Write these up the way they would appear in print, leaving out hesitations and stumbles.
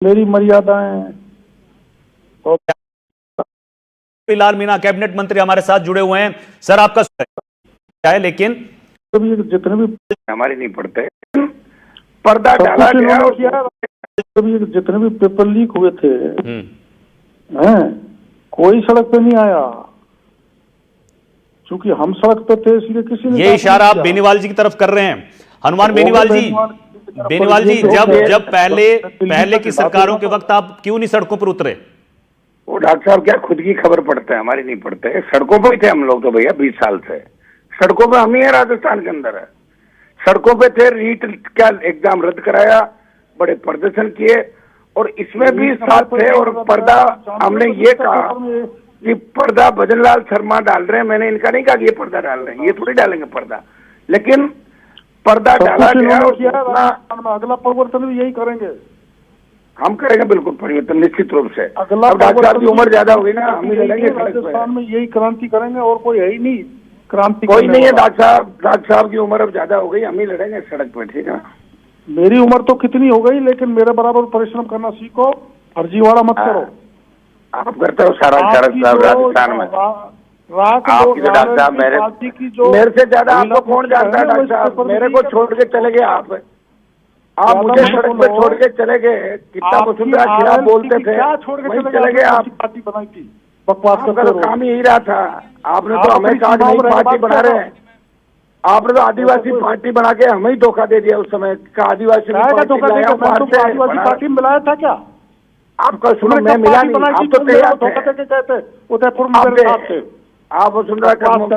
मेरी मर्यादाएं। और लाल मीणा कैबिनेट मंत्री हमारे साथ जुड़े हुए हैं। सर आपका क्या है, लेकिन जितने भी हमारी नहीं पड़ते, पर्दा डाला गया और जितने भी पेपर लीक हुए थे हैं, कोई सड़क पे नहीं आया, क्योंकि हम सड़क पे थे, इसलिए किसी ने ये इशारा आप बेनीवाल जी की तरफ कर रहे हैं। हनुमान बेनीवाल जी, जब पहले की सरकारों के वक्त आप क्यों नहीं सड़कों पर उतरे? वो डॉक्टर साहब क्या खुद की खबर पढ़ते हैं, हमारी नहीं पढ़ते। सड़कों पे थे हम लोग तो भैया 20 साल से सड़कों पे हम ही है, राजस्थान के अंदर है, सड़कों पे थे। रीट का एग्जाम रद्द कराया, बड़े प्रदर्शन किए, और इसमें भी साथ थे। और पर्दा हमने ये कहा कि पर्दा भजन लाल शर्मा डाल रहे हैं, मैंने इनका नहीं कहा कि ये पर्दा डाल रहे हैं, ये थोड़ी डालेंगे पर्दा, लेकिन पर्दा डाला गया। और अगला परिवर्तन भी यही करेंगे, हम करेंगे बिल्कुल परिवर्तन निश्चित रूप से। अगला अब डॉक्टर साहब की उम्र ज्यादा होगी ना, हम ही लड़ेंगे राजस्थान में, यही क्रांति करेंगे, और कोई है ही नहीं क्रांति। कोई नहीं है डॉक्टर साहब की उम्र अब ज्यादा हो गई, हम ही लड़ेंगे सड़क पे, ठीक है। मेरी उम्र तो कितनी हो गई, लेकिन मेरे बराबर परिश्रम करना सीखो, फर्जीवाड़ा मत करो। आप करते हो सारा राजस्थान में, आपकी जो डॉक्टर साहब मेरे से ज्यादा आपको कौन जानता है डॉक्टर साहब? मेरे को छोड़ के चले गए आप मुझे सड़क पे छोड़ के चले गए, कितना वसुंधरा खिलाफ बोलते थे, वहीं चले गए आप। पार्टी बनाई थी, बकवास आपका तो काम ही यही रहा था, आपने तो हमें कहा नई पार्टी बना रहे हैं, आपने तो आदिवासी पार्टी बना के हमें ही धोखा दे दिया उस समय का। आदिवासी पार्टी में मिलाया था क्या? आपका सुनो, मैं मिला नहीं, आप तो तैयार थे, उदयपुर में आप वसुंधरा फालतू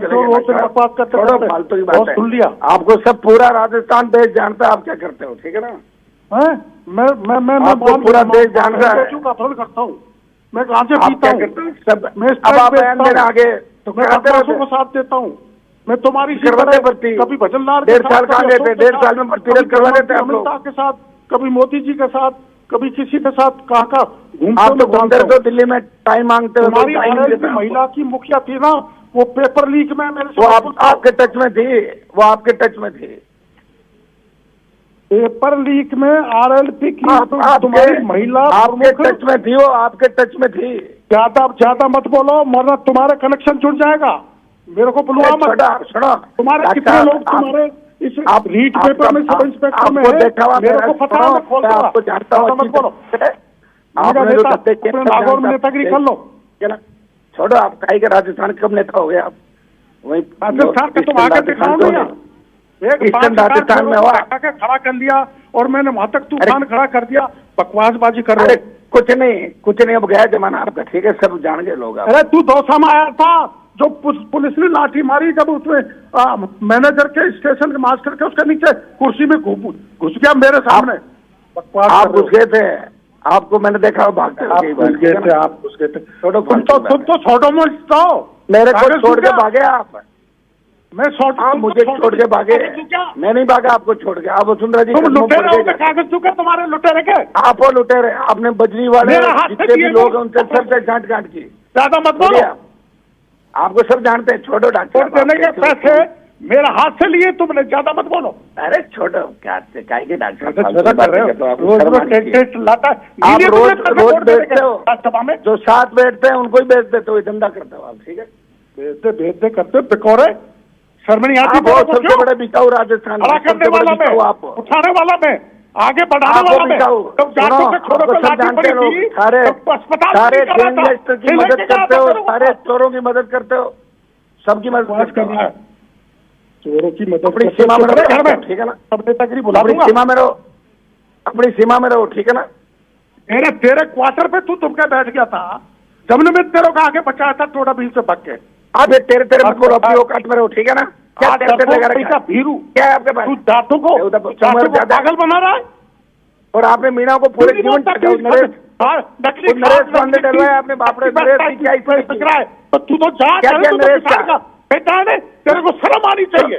की बात है। आपको सब पूरा राजस्थान देश जानता है आप क्या करते हो, ठीक है ना? मैं पूरा देश जान रहा है करता हूँ, मैं कहाँ से आप क्या करते हो सब। अब आप बयान देना आगे तो बकवासों को साथ देता हूँ मैं, तुम्हारी भर्ती कभी भजन लाल 1.5 साल कहाँ गए थे, 1.5 साल में भर्ती रद्द करवा देते आप लोग के साथ, कभी मोदी जी के साथ, कभी किसी के साथ, कहाँ का आप तो घूमते रहते हो दिल्ली में, टाइम मांगते हो। महिला की मुखिया थी ना, वो पेपर लीक में मेरे वो आपके टच में थी, वो आपके टच में थी, पेपर लीक में RLP की तुम्हारी महिला आपके टच में थी, वो आपके टच में थी। ज्यादा मत बोलो, वरना तुम्हारा कनेक्शन जुड़ जाएगा। मेरे को बुलवा मत। सुनो, तुम्हारे कितने लोग तुम्हारे इस रीट पेपर में, सब इंस्पेक्टर में है, मेरे को पता है, मैं आपको जानता हूँ। मत बोलो, नागौर में नेतागिरी कर लो। छोड़ो, आप काहे के राजस्थान कब नेता हो गए आप? वही राजस्थान का तुम आगे दिखाओ ना, राजस्थान में हुआ, खड़ा कर लिया, और मैंने वहां तक तूफान खड़ा कर दिया, बकवासबाजी कर रहे। कुछ नहीं, अब गया जमाना आपका, ठीक है, सब जान गए लोग। अरे तू दौसा में आया था, जो पुलिस ने लाठी मारी, जब उसमें मैनेजर के स्टेशन के मास्टर के उसके नीचे कुर्सी में घुस गया मेरे सामने। आप घुस गए थे, आपको मैंने देखा भागते आप घुस गए थे। तुम तो छोड़ो मुझको, मेरे को छोड़ के भागे आप। मैं मुझे छोड़ के भागे, मैं नहीं भागा आपको छोड़ के। आप वसुंधरा जी कागज चुके तुम्हारे लुटेरे के, आप वो लुटेरे, आपने बजरी वाले जितने भी लोग हैं उनसे सबसे गांठ की। ज्यादा मत बोलो, आपको सब जानते हैं। छोड़ो डॉक्टर, देने के पैसे मेरे हाथ से लिए तुमने, ज्यादा मत बोलो। अरे छोड़ो, क्या के डॉक्टर आप रोज बेचते हो, जो साथ बैठते हैं उनको ही बेच देते हो, धंधा करते हो आप, ठीक है? बेचते करते बिकोरे, शर्मनी आती है। सबसे बड़े बिकाऊ राजस्थान, करने वाला मैं, उठाने वाला मैं, आगे बढ़ाने वाला मैं। जानते हैं लोग, सारे गैंगस्टर की मदद करते हो, सारे चोरों की मदद करते हो, सबकी मदद कर रहा है। चोरों की मदद अपनी सीमा में रहो, ठीक है ना? सब नेतागिरी बुला अपनी सीमा में रहो, अपनी सीमा में रहो, ठीक है ना? तेरे क्वार्टर पे तू तुमके बैठ गया था, जब ने तेरे को आगे बचाया था टोडा भील से भाग के। अब तेरे मत बोलो, अपनी औकात में रहो, ठीक है ना? क्या भीरू क्या है आपके पास? तू दांतों को पागल बना रहा है, और आपने मीणा को पूरे जीवन नरेश पांडे डलवाया आपने, बाप रे नरेश क्या है? तो तू तो जा बेटा है, तेरे को शर्म आनी चाहिए।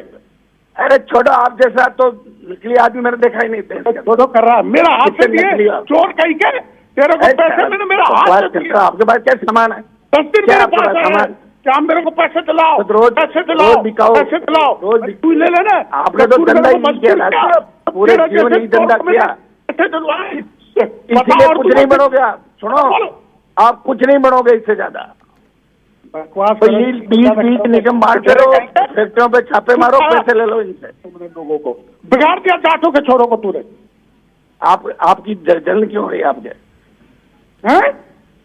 अरे छोड़ो, आप जैसा तो निकली आदमी मैंने देखा ही नहीं। छोड़ो कर रहा है, मेरा हाथ से दिए चोर कहीं के, तेरे को पैसे मैंने मेरा हाथ से दिए। आपके पास क्या सामान है? 10 दिन मेरे पास है, क्या मेरे को पैसे दिलाओ, रोज पैसे दिलाओ, पैसे दिलाओ, रोज तू ले लेना। आपने तो धंधा ही किया, पूरे जीवन ही धंधा किया। इसीलिए कुछ नहीं बनोगे आप। सुनो, आप कुछ नहीं बनोगे इससे ज्यादा। तो ये बीच निगम मारते रहो, फैक्ट्रियों पे छापे मारो, पैसे ले लो इनसे। तुमने लोगों को बिगाड़ दिया, जाटों के छोरों को तूने। आपकी जलन क्यों हो रही है आपके? हैं?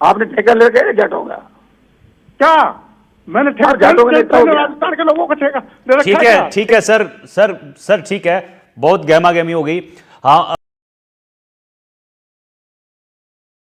आपने ठेका ले गए जाटों का? क्या मैंने राजस्थान के लोगों को ठेका? ठीक है सर ठीक है, बहुत गहमा गहमी हो गई। हाँ।